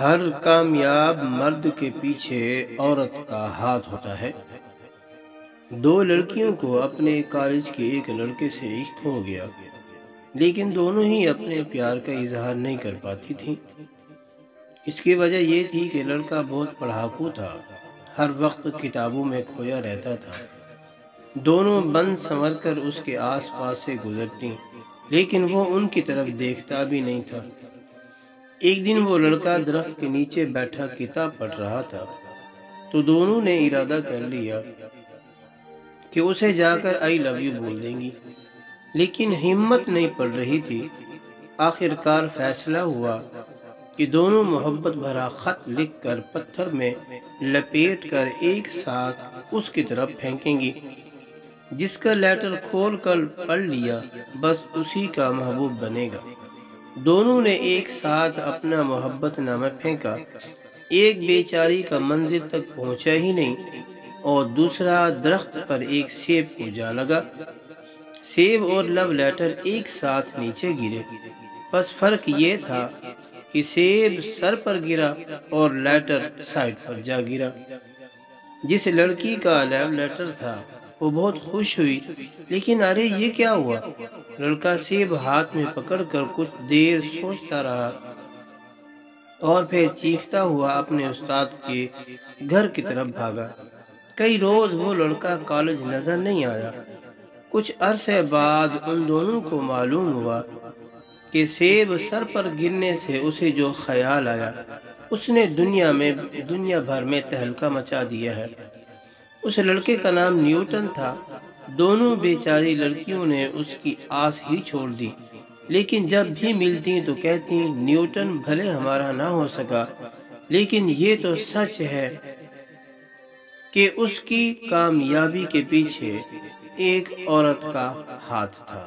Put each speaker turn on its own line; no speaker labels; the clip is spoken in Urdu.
ہر کامیاب مرد کے پیچھے عورت کا ہاتھ ہوتا ہے۔ دو لڑکیوں کو اپنے کالج کے ایک لڑکے سے عشق ہو گیا، لیکن دونوں ہی اپنے پیار کا اظہار نہیں کر پاتی تھیں۔ اس کی وجہ یہ تھی کہ لڑکا بہت پڑھاکو تھا، ہر وقت کتابوں میں کھویا رہتا تھا۔ دونوں بن سنور کر اس کے آس پاس سے گزرتی، لیکن وہ ان کی طرف دیکھتا بھی نہیں تھا۔ ایک دن وہ لڑکا درخت کے نیچے بیٹھا کتاب پڑھ رہا تھا، تو دونوں نے ارادہ کر لیا کہ اسے جا کر آئی لو یو بول دیں گی، لیکن ہمت نہیں پڑ رہی تھی۔ آخر کار فیصلہ ہوا کہ دونوں محبت بھرا خط لکھ کر پتھر میں لپیٹ کر ایک ساتھ اس کی طرف پھینکیں گی۔ جس کا لیٹر کھول کر پڑھ لیا، بس اسی کا محبوب بنے گا۔ دونوں نے ایک ساتھ اپنا محبت نامہ پھینکا۔ ایک بیچاری کا منزل تک پہنچا ہی نہیں اور دوسرا درخت پر ایک سیب کو جا لگا۔ سیب اور لو لیٹر ایک ساتھ نیچے گرے، بس فرق یہ تھا کہ سیب سر پر گرا اور لیٹر سائڈ پر جا گرا۔ جس لڑکی کا لو لیٹر تھا وہ بہت خوش ہوئی، لیکن ارے یہ کیا ہوا؟ لڑکا سیب ہاتھ میں پکڑ کر کچھ دیر سوچتا رہا اور پھر چیختا ہوا اپنے استاد کے گھر کی طرف بھاگا۔ کئی روز وہ لڑکا کالج نظر نہیں آیا۔ کچھ عرصے بعد ان دونوں کو معلوم ہوا کہ سیب سر پر گرنے سے اسے جو خیال آیا، اس نے دنیا بھر میں تہلکہ مچا دیا ہے۔ اس لڑکے کا نام نیوٹن تھا۔ دونوں بیچاری لڑکیوں نے اس کی آس ہی چھوڑ دی، لیکن جب بھی ملتی تو کہتی نیوٹن بھلے ہمارا نہ ہو سکا، لیکن یہ تو سچ ہے کہ اس کی کامیابی کے پیچھے ایک عورت کا ہاتھ تھا۔